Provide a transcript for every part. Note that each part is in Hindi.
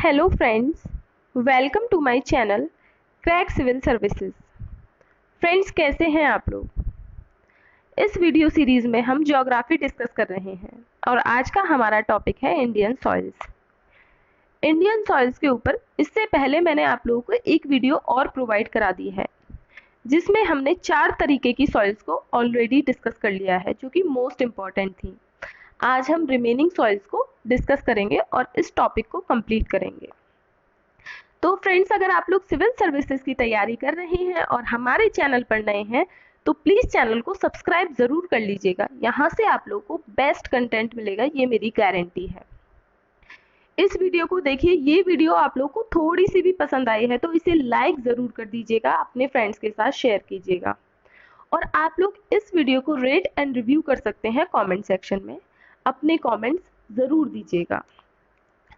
Hello friends, welcome to my channel crack civil services. Friends, कैसे हैं आप लोग? इस वीडियो सीरीज में हम ज्योग्राफी डिस्कस कर रहे हैं और आज का हमारा टॉपिक है इंडियन सॉइल्स। इंडियन सॉइल्स के ऊपर इससे पहले मैंने आप लोगों को एक वीडियो और प्रोवाइड करा दी है जिसमें हमने 4 तरीके की सॉइल्स को ऑलरेडी डिस्कस कर लिया है जो कि मोस्ट इम्पॉर्टेंट थी। आज हम रिमेनिंग सॉइल्स को डिस्कस करेंगे और इस टॉपिक को कंप्लीट करेंगे। तो फ्रेंड्स, अगर आप लोग सिविल सर्विसेज की तैयारी कर रहे हैं और हमारे चैनल पर नए हैं तो प्लीज़ चैनल को सब्सक्राइब ज़रूर कर लीजिएगा। यहाँ से आप लोगों को बेस्ट कंटेंट मिलेगा, ये मेरी गारंटी है। इस वीडियो को देखिए, ये वीडियो आप लोगों को थोड़ी सी भी पसंद आई है तो इसे लाइक ज़रूर कर दीजिएगा, अपने फ्रेंड्स के साथ शेयर कीजिएगा। और आप लोग इस वीडियो को रेट एंड रिव्यू कर सकते हैं कॉमेंट सेक्शन में, अपने कॉमेंट्स ज़रूर दीजिएगा।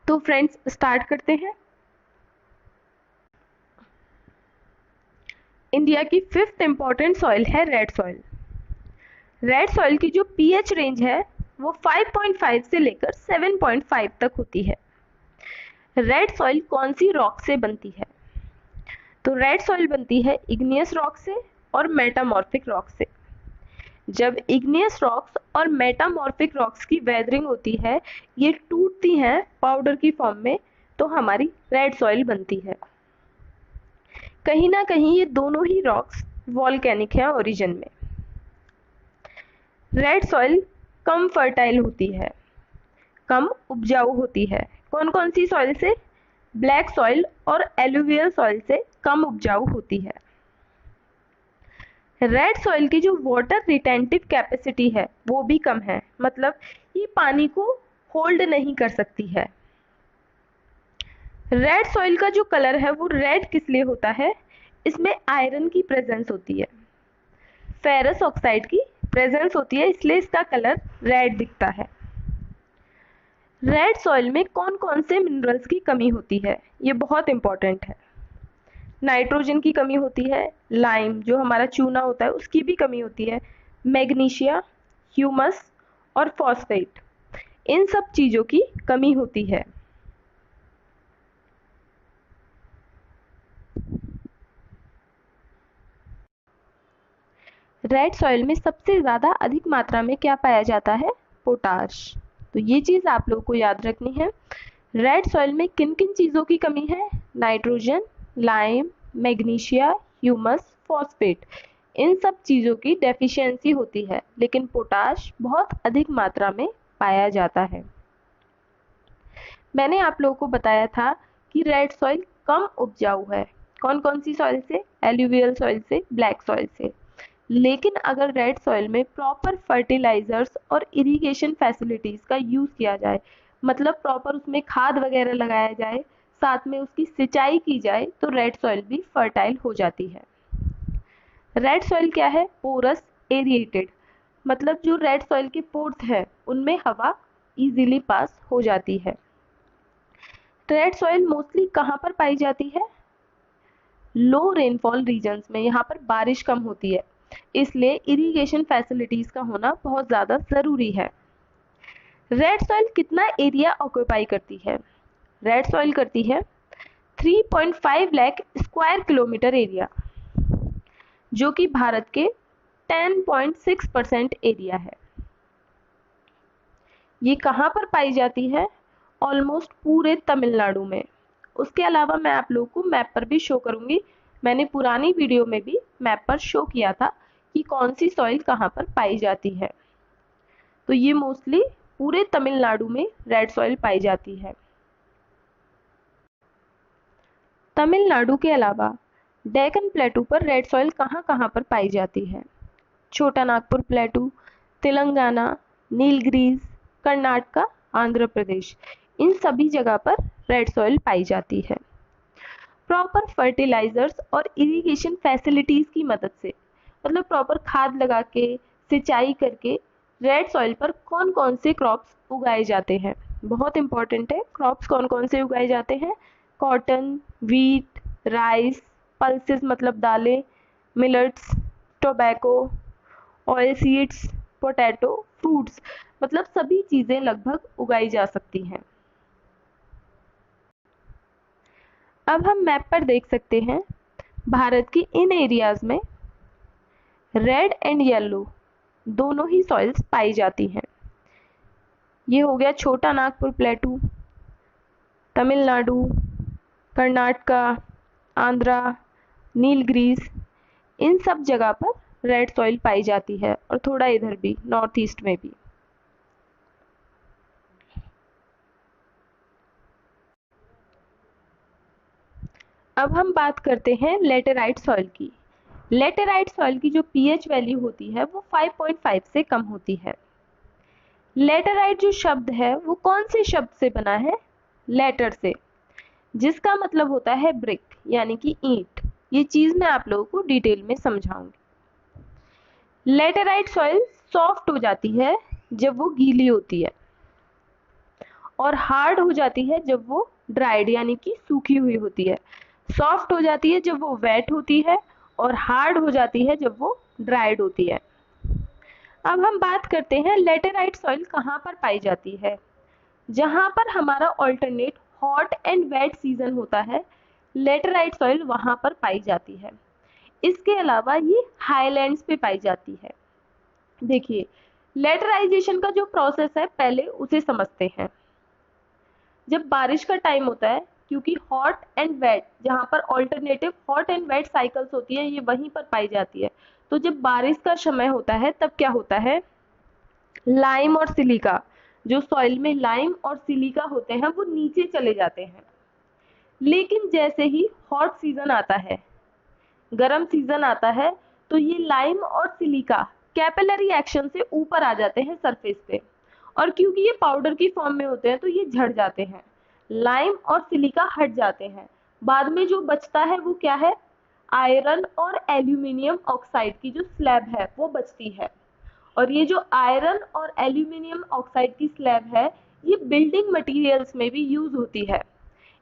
तो फ्रेंड्स, स्टार्ट करते हैं। इंडिया की 5th इम्पॉर्टेंट सॉइल है रेड सॉइल। रेड सॉइल की जो पीएच रेंज है वो 5.5 से लेकर 7.5 तक होती है। रेड सॉइल कौन सी रॉक से बनती है? तो रेड सॉइल बनती है इग्नियस रॉक से और मेटामॉर्फिक रॉक से। जब इग्नियस रॉक्स और मेटामॉर्फिक रॉक्स की वेदरिंग होती है, ये टूटती हैं पाउडर की फॉर्म में, तो हमारी रेड सॉइल बनती है। कहीं ना कहीं ये दोनों ही रॉक्स वॉल्केनिक हैं ओरिजिन में। रेड सॉइल कम फर्टाइल होती है, कम उपजाऊ होती है। कौन कौन सी सॉइल से? ब्लैक सॉइल और एलुवियल सॉइल से कम उपजाऊ होती है। रेड सॉइल की जो वाटर रिटेंटिव कैपेसिटी है वो भी कम है, मतलब ये पानी को होल्ड नहीं कर सकती है। रेड सॉइल का जो कलर है वो रेड किस लिए होता है? इसमें आयरन की प्रेजेंस होती है, फेरस ऑक्साइड की प्रेजेंस होती है, इसलिए इसका कलर रेड दिखता है। रेड सॉइल में कौन कौन से मिनरल्स की कमी होती है? ये बहुत इंपॉर्टेंट है। नाइट्रोजन की कमी होती है, लाइम जो हमारा चूना होता है उसकी भी कमी होती है, मैग्नीशिया, ह्यूमस और फॉस्फेट, इन सब चीज़ों की कमी होती है। रेड सॉइल में सबसे ज़्यादा अधिक मात्रा में क्या पाया जाता है? पोटाश। तो ये चीज़ आप लोगों को याद रखनी है। रेड सॉइल में किन किन चीज़ों की कमी है? Nitrogen, lime, magnesia, humus, phosphate, इन सब चीज़ों की डेफिशिएंसी होती है, लेकिन पोटाश बहुत अधिक मात्रा में पाया जाता है। मैंने आप लोगों को बताया था कि रेड सॉइल कम उपजाऊ है। कौन कौन सी सॉइल से? एलुवियल सॉइल से, ब्लैक सॉइल से। लेकिन अगर रेड सॉइल में प्रॉपर फर्टिलाइजर्स और इरिगेशन फैसिलिटीज़ का यूज़ किया जाए, मतलब प्रॉपर उसमें खाद वगैरह लगाया जाए, साथ में उसकी सिंचाई की जाए, तो रेड सॉइल भी फर्टाइल हो जाती है। रेड सॉइल क्या है? पोरस एरिएटेड, मतलब जो रेड सॉइल के पोर्स हैं उनमें हवा इजीली पास हो जाती है। रेड सॉइल मोस्टली कहाँ पर पाई जाती है? लो रेनफॉल रीजन्स में, यहाँ पर बारिश कम होती है, इसलिए इरिगेशन फैसिलिटीज़ का होना बहुत ज़्यादा ज़रूरी है। रेड सॉइल कितना एरिया ऑक्यूपाई करती है? रेड सॉइल करती है 3.5 लाख स्क्वायर किलोमीटर एरिया, जो कि भारत के 10.6% एरिया है। ये कहाँ पर पाई जाती है? ऑलमोस्ट पूरे तमिलनाडु में। उसके अलावा मैं आप लोगों को मैप पर भी शो करूंगी। मैंने पुरानी वीडियो में भी मैप पर शो किया था कि कौन सी सॉइल कहाँ पर पाई जाती है। तो ये मोस्टली पूरे तमिलनाडु में रेड सॉइल पाई जाती है। तमिलनाडु के अलावा डेक्कन प्लेटू पर रेड सॉइल कहाँ कहाँ पर पाई जाती है? छोटा नागपुर प्लेटू, तेलंगाना, नीलगिरीज, कर्नाटका, आंध्र प्रदेश, इन सभी जगह पर रेड सॉइल पाई जाती है। प्रॉपर फर्टिलाइजर्स और इरिगेशन फैसिलिटीज़ की मदद से, मतलब प्रॉपर खाद लगा के, सिंचाई करके रेड सॉइल पर कौन कौन से क्रॉप्स उगाए जाते हैं? बहुत इंपॉर्टेंट है, क्रॉप्स कौन कौन से उगाए जाते हैं? कॉटन, वीट, राइस, पल्सेस मतलब दालें, millets, tobacco, oil seeds, potato, fruits, मतलब सभी चीज़ें लगभग उगाई जा सकती हैं। अब हम मैप पर देख सकते हैं भारत की इन एरियाज में रेड एंड येलो दोनों ही सॉइल्स पाई जाती हैं। ये हो गया छोटा नागपुर प्लेटू, तमिलनाडु, कर्नाटका, आंध्रा, नीलगिरीज, इन सब जगह पर रेड सॉइल पाई जाती है और थोड़ा इधर भी नॉर्थ ईस्ट में भी। अब हम बात करते हैं लेटेराइट सॉइल की। लेटेराइट सॉइल की जो पीएच वैल्यू होती है वो 5.5 से कम होती है। लेटेराइट जो शब्द है वो कौन से शब्द से बना है? लेटर से, जिसका मतलब होता है ब्रिक यानी कि ईंट। ये चीज मैं आप लोगों को डिटेल में समझाऊंगी। लेटेराइट सॉइल सॉफ्ट हो जाती है जब वो गीली होती है और हार्ड हो जाती है जब वो ड्राइड यानी कि सूखी हुई होती है। सॉफ्ट हो जाती है जब वो वेट होती है और हार्ड हो जाती है जब वो ड्राइड होती है। अब हम बात करते हैं लेटेराइट सॉइल कहाँ पर पाई जाती है। जहां पर हमारा alternate hot and wet season होता है, लेटेराइट सॉइल वहां पर पाई जाती है। इसके अलावा ये हाईलैंड्स पे पाई जाती है। देखिए, लेटराइजेशन का जो प्रोसेस है पहले उसे समझते हैं। जब बारिश का टाइम होता है, क्योंकि हॉट एंड वेट, जहां पर alternative hot and wet cycles होती है, ये वहीं पर पाई जाती है। तो जब बारिश का समय होता है तब क्या होता है, लाइम और सिलिका, जो सॉइल में लाइम और सिलिका होते हैं वो नीचे चले जाते हैं। लेकिन जैसे ही हॉट सीजन आता है, गर्म सीजन आता है, तो ये लाइम और सिलिका कैपिलरी एक्शन से ऊपर आ जाते हैं सरफेस पे, और क्योंकि ये पाउडर की फॉर्म में होते हैं तो ये झड़ जाते हैं, लाइम और सिलिका हट जाते हैं। बाद में जो बचता है वो क्या है, आयरन और एल्यूमिनियम ऑक्साइड की जो स्लैब है वो बचती है। और ये जो आयरन और एल्यूमिनियम ऑक्साइड की स्लैब है, ये बिल्डिंग मटेरियल्स में भी यूज होती है।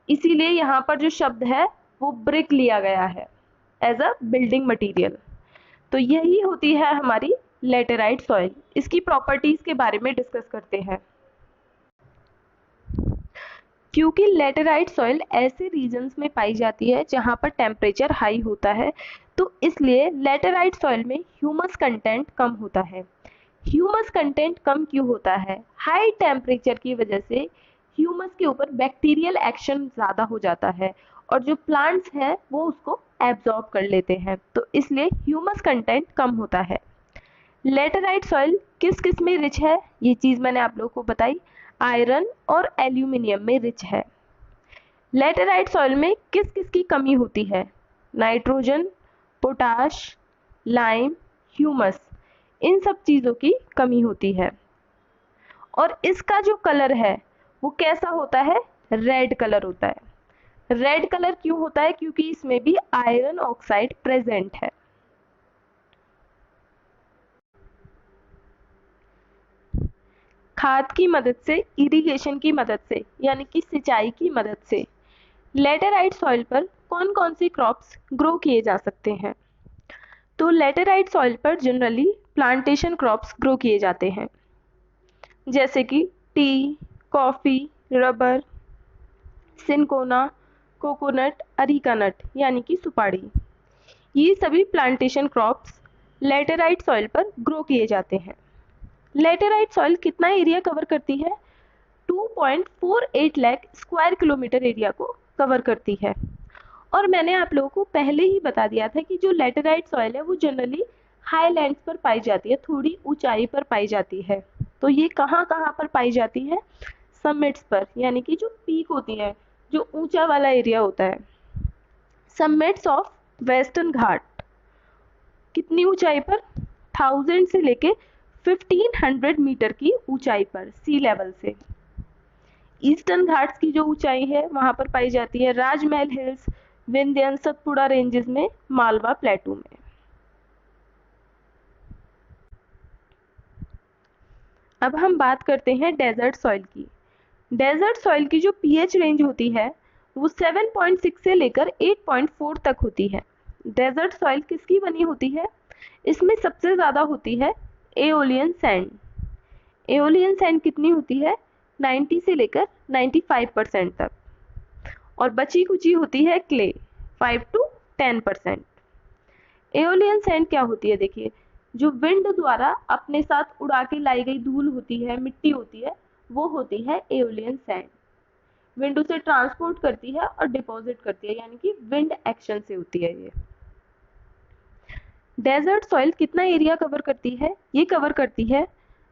इसीलिए यहाँ पर जो शब्द है वो ब्रिक लिया गया है एज अ बिल्डिंग मटेरियल। तो यही होती है हमारी लेटेराइट सॉइल। इसकी प्रॉपर्टीज के बारे में डिस्कस करते हैं। क्योंकि लेटेराइट सॉइल ऐसे रीजन्स में पाई जाती है जहां पर टेम्परेचर हाई होता है, तो इसलिए लेटेराइट सॉइल में ह्यूमस कंटेंट कम होता है। ह्यूमस कंटेंट कम क्यों होता है? हाई टेम्परेचर की वजह से ह्यूमस के ऊपर बैक्टीरियल एक्शन ज़्यादा हो जाता है और जो प्लांट्स हैं वो उसको एब्जॉर्ब कर लेते हैं, तो इसलिए ह्यूमस कंटेंट कम होता है। लेटेराइट सॉइल किस किस में रिच है, ये चीज़ मैंने आप लोगों को बताई। आयरन और एल्यूमिनियम में रिच है। लेटेराइट सॉइल में किस किस की कमी होती है? नाइट्रोजन, पोटाश, लाइम, ह्यूमस, इन सब चीज़ों की कमी होती है। और इसका जो कलर है वो कैसा होता है? रेड कलर होता है। रेड कलर क्यों होता है? क्योंकि इसमें भी आयरन ऑक्साइड प्रेजेंट है। खाद की मदद से, इरिगेशन की मदद से, यानी कि सिंचाई की मदद से लेटेराइट सॉइल पर कौन कौन सी क्रॉप्स ग्रो किए जा सकते हैं? तो लेटेराइट सॉइल पर जनरली प्लांटेशन क्रॉप्स ग्रो किए जाते हैं, जैसे कि tea, coffee, rubber, cinchona, coconut, areca nut यानी कि सुपारी। ये सभी प्लांटेशन क्रॉप्स लेटेराइट सॉइल पर ग्रो किए जाते हैं। लेटेराइट सॉइल कितना एरिया कवर करती है? 2.48 लाख स्क्वायर किलोमीटर एरिया को कवर करती है। और मैंने आप लोगों को पहले ही बता दिया था कि जो लेटेराइट सॉइल है वो जनरली हाईलैंड्स पर पाई जाती है, थोड़ी ऊंचाई पर पाई जाती है। तो ये कहाँ कहाँ पर पाई जाती है? समिट्स पर, यानी कि जो पीक होती है, जो ऊंचा वाला एरिया होता है। समिट्स ऑफ वेस्टर्न घाट कितनी ऊंचाई पर? 1000 से लेके 1500 मीटर की ऊंचाई पर, सी लेवल से। ईस्टर्न घाट्स की जो ऊंचाई है वहां पर पाई जाती है राजमहल हिल्स, विंध्य, सतपुड़ा रेंजेस में, मालवा प्लेटू में। अब हम बात करते हैं डेजर्ट सॉइल की। डेजर्ट सॉइल की जो पीएच रेंज होती है वो 7.6 से लेकर 8.4 तक होती है। डेजर्ट सॉइल किसकी बनी होती है? इसमें सबसे ज़्यादा होती है एओलियन सैंड। एओलियन सैंड कितनी होती है? 90 से लेकर 95% तक। और बची कुची होती है क्ले 5 to 10%। एओलियन सैंड क्या होती है, देखिए जो विंड द्वारा अपने साथ उड़ा के लाई गई धूल होती है, मिट्टी होती है, वो होती है एओलियन सैंड। विंड उसे ट्रांसपोर्ट करती है और डिपॉजिट करती है, यानी कि विंड एक्शन से होती है ये। डेजर्ट सॉइल कितना एरिया कवर करती है, ये कवर करती है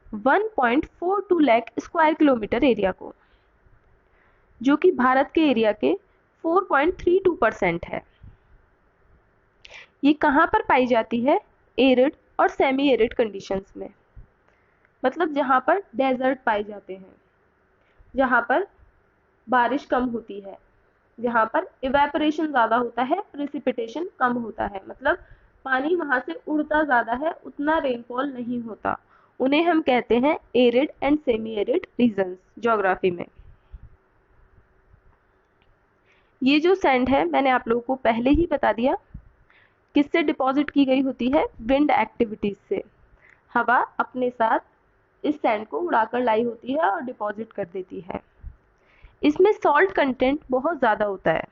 1.42 लाख स्क्वायर किलोमीटर एरिया को, जो कि भारत के एरिया के 4.32% है। ये कहाँ पर पाई जाती है, एरिड और सेमी एरिड कंडीशंस में, मतलब जहाँ पर डेजर्ट पाए जाते हैं, जहाँ पर बारिश कम होती है, जहाँ पर इवेपोरेशन ज़्यादा होता है, प्रेसिपिटेशन कम होता है, मतलब पानी वहाँ से उड़ता ज़्यादा है, उतना रेनफॉल नहीं होता, उन्हें हम कहते हैं arid and semi arid regions geography में। ये जो सैंड है मैंने आप लोगों को पहले ही बता दिया, किससे डिपॉजिट की गई होती है, विंड एक्टिविटीज से। हवा अपने साथ इस सैंड को उड़ाकर लाई होती है और डिपॉजिट कर देती है। इसमें सॉल्ट कंटेंट बहुत ज़्यादा होता है,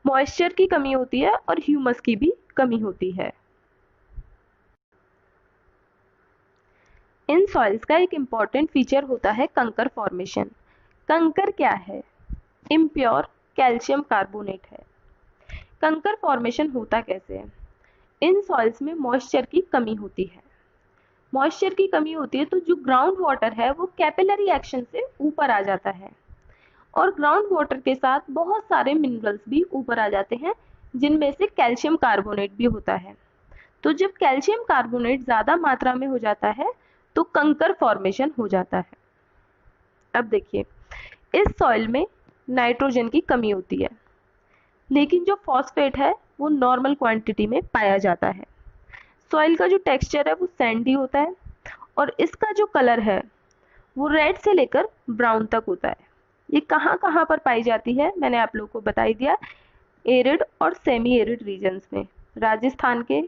मॉइस्चर की कमी होती है और ह्यूमस की भी कमी होती है। इन सॉइल्स का एक इम्पॉर्टेंट फीचर होता है कंकर फॉर्मेशन। कंकर क्या है, इम्प्योर कैल्शियम कार्बोनेट है। कंकर फॉर्मेशन होता कैसे है, इन सॉइल्स में मॉइस्चर की कमी होती है। मॉइस्चर की कमी होती है तो जो ग्राउंड वाटर है वो कैपिलरी एक्शन से ऊपर आ जाता है, और ग्राउंड वाटर के साथ बहुत सारे मिनरल्स भी ऊपर आ जाते हैं, जिनमें से कैल्शियम कार्बोनेट भी होता है। तो जब कैल्शियम कार्बोनेट ज़्यादा मात्रा में हो जाता है तो कंकर फॉर्मेशन हो जाता है। अब देखिए, इस सॉइल में नाइट्रोजन की कमी होती है, लेकिन जो फॉस्फेट है वो नॉर्मल क्वांटिटी में पाया जाता है। सॉइल का जो टेक्सचर है वो सैंडी होता है, और इसका जो कलर है वो रेड से लेकर ब्राउन तक होता है। ये कहाँ कहाँ पर पाई जाती है, मैंने आप लोगों को बता ही दिया, एरिड और सेमी एरिड रीजन्स में, राजस्थान के,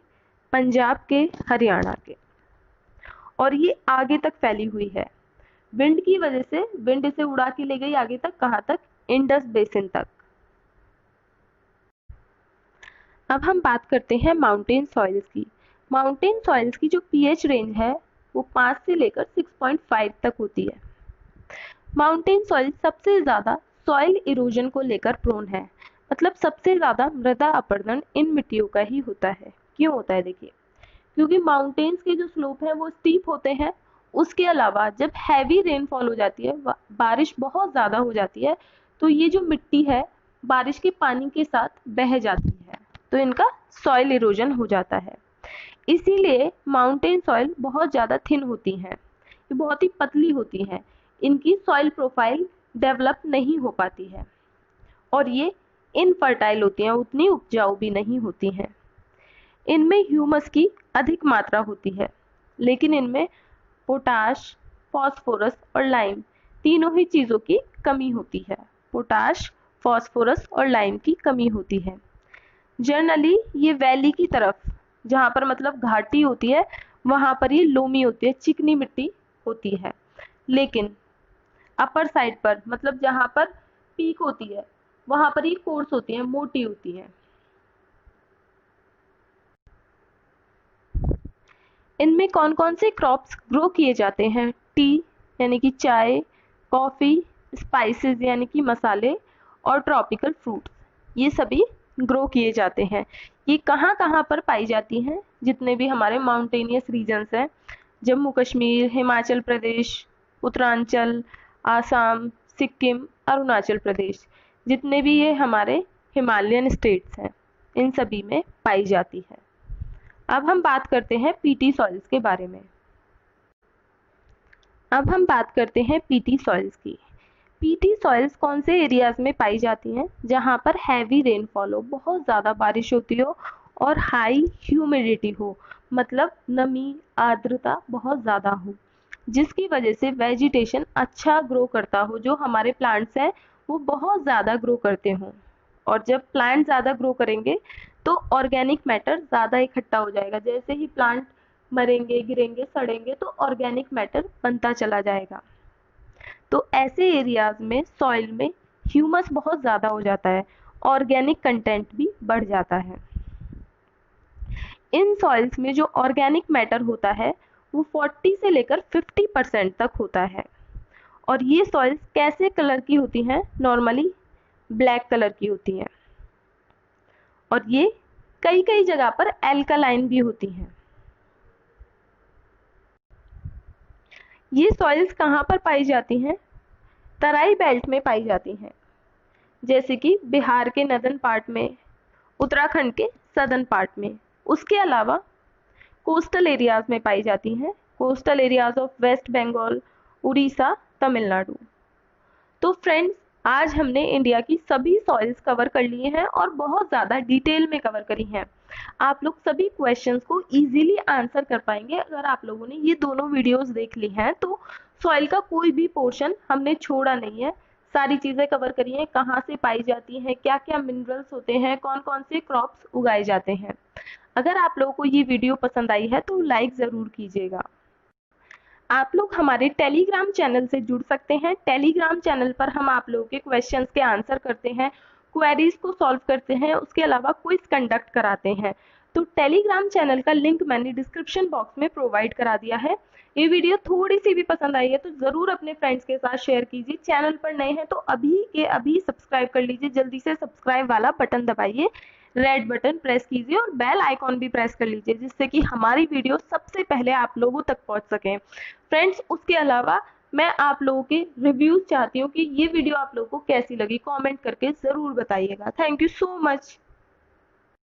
पंजाब के, हरियाणा के, और ये आगे तक फैली हुई है। विंड की वजह से विंड इसे उड़ा के ले गई आगे तक, कहाँ तक, इंडस बेसिन तक। अब हम बात करते हैं माउंटेन सॉइल्स की। माउंटेन सॉइल्स की जो पीएच रेंज है वो 5 से लेकर 6.5 तक होती है। माउंटेन सॉइल सबसे ज़्यादा सॉइल इरोजन को लेकर प्रोन है, मतलब सबसे ज़्यादा मृदा अपरदन इन मिट्टियों का ही होता है। क्यों होता है, देखिए क्योंकि माउंटेन्स के जो स्लोप हैं वो स्टीप होते हैं, उसके अलावा जब हैवी रेनफॉल हो जाती है, बारिश बहुत ज़्यादा हो जाती है, तो ये जो मिट्टी है बारिश के पानी के साथ बह जाती है, तो इनका सॉइल इरोजन हो जाता है। इसीलिए माउंटेन सॉइल बहुत ज़्यादा थिन होती हैं, ये बहुत ही पतली होती हैं, इनकी सॉइल प्रोफाइल डेवलप नहीं हो पाती है, और ये इनफर्टाइल होती हैं, उतनी उपजाऊ भी नहीं होती हैं। इनमें ह्यूमस की अधिक मात्रा होती है, लेकिन इनमें पोटाश, फॉस्फोरस और लाइम तीनों ही चीज़ों की कमी होती है। पोटाश, फॉस्फोरस और लाइम की कमी होती है। जनरली ये वैली की तरफ, जहाँ पर मतलब घाटी होती है, वहाँ पर ये लोमी होती है, चिकनी मिट्टी होती है, लेकिन अपर साइड पर, मतलब जहाँ पर पीक होती है, वहाँ पर ये कोर्स होती है, मोटी होती है। इनमें कौन कौन से क्रॉप्स ग्रो किए जाते हैं, टी यानी कि चाय, कॉफ़ी, स्पाइसेस यानी कि मसाले, और ट्रॉपिकल फ्रूट, ये सभी ग्रो किए जाते हैं। ये कहाँ कहाँ पर पाई जाती हैं, जितने भी हमारे माउंटेनियस रीजन्स हैं, जम्मू कश्मीर, हिमाचल प्रदेश, उत्तरांचल, आसाम, सिक्किम, अरुणाचल प्रदेश, जितने भी ये हमारे हिमालयन स्टेट्स हैं, इन सभी में पाई जाती है। अब हम बात करते हैं पीटी सॉइल्स के बारे में। अब हम बात करते हैं पीटी सॉइल्स की। पीटी सॉइल्स कौन से एरियाज में पाई जाती हैं, जहाँ पर हैवी रेनफॉल हो, बहुत ज़्यादा बारिश होती हो, और हाई ह्यूमिडिटी हो, मतलब नमी, आर्द्रता बहुत ज़्यादा हो, जिसकी वजह से वेजिटेशन अच्छा ग्रो करता हो, जो हमारे प्लांट्स हैं वो बहुत ज़्यादा ग्रो करते हों, और जब प्लांट ज़्यादा ग्रो करेंगे तो ऑर्गेनिक मैटर ज़्यादा इकट्ठा हो जाएगा। जैसे ही प्लांट मरेंगे, गिरेंगे, सड़ेंगे, तो ऑर्गेनिक मैटर बनता चला जाएगा। तो ऐसे एरियाज में सॉइल में ह्यूमस बहुत ज़्यादा हो जाता है, ऑर्गेनिक कंटेंट भी बढ़ जाता है। इन सॉइल्स में जो ऑर्गेनिक मैटर होता है वो 40 से लेकर 50% तक होता है। और ये सॉइल्स कैसे कलर की होती हैं? नॉर्मली ब्लैक कलर की होती हैं, और ये कई कई जगह पर एल्कालाइन भी होती हैं। ये सॉइल्स कहाँ पर पाई जाती हैं? तराई बेल्ट में पाई जाती हैं, जैसे कि बिहार के नदन पार्ट में, उत्तराखंड के सदर्न पार्ट में। उसके अलावा कोस्टल एरियाज में पाई जाती हैं, coastal areas of West Bengal, Orissa, Tamil Nadu. तो फ्रेंड्स, आज हमने इंडिया की सभी सॉइल्स कवर कर लिए हैं और बहुत ज़्यादा डिटेल में कवर करी हैं। आप लोग सभी क्वेश्चंस को इजीली आंसर कर पाएंगे अगर आप लोगों ने ये दोनों वीडियोस देख ली हैं। तो सॉइल का कोई भी पोर्शन हमने छोड़ा नहीं है, सारी चीज़ें कवर करी हैं, कहाँ से पाई जाती हैं, क्या क्या मिनरल्स होते हैं, कौन कौन से क्रॉप्स उगाए जाते हैं। अगर आप लोगों को ये वीडियो पसंद आई है तो लाइक ज़रूर कीजिएगा। आप लोग हमारे टेलीग्राम चैनल से जुड़ सकते हैं। टेलीग्राम चैनल पर हम आप लोगों के क्वेश्चंस के आंसर करते हैं, क्वेरीज को सॉल्व करते हैं, उसके अलावा क्विज कंडक्ट कराते हैं। तो टेलीग्राम चैनल का लिंक मैंने डिस्क्रिप्शन बॉक्स में प्रोवाइड करा दिया है। ये वीडियो थोड़ी सी भी पसंद आई है तो ज़रूर अपने फ्रेंड्स के साथ शेयर कीजिए। चैनल पर नए हैं तो अभी के अभी सब्सक्राइब कर लीजिए, जल्दी से सब्सक्राइब वाला बटन दबाइए, रेड बटन प्रेस कीजिए और बेल आइकॉन भी प्रेस कर लीजिए, जिससे कि हमारी वीडियो सबसे पहले आप लोगों तक पहुंच सके। फ्रेंड्स, उसके अलावा मैं आप लोगों के रिव्यूज चाहती हूँ कि ये वीडियो आप लोगों को कैसी लगी, कमेंट करके ज़रूर बताइएगा। Thank you so much.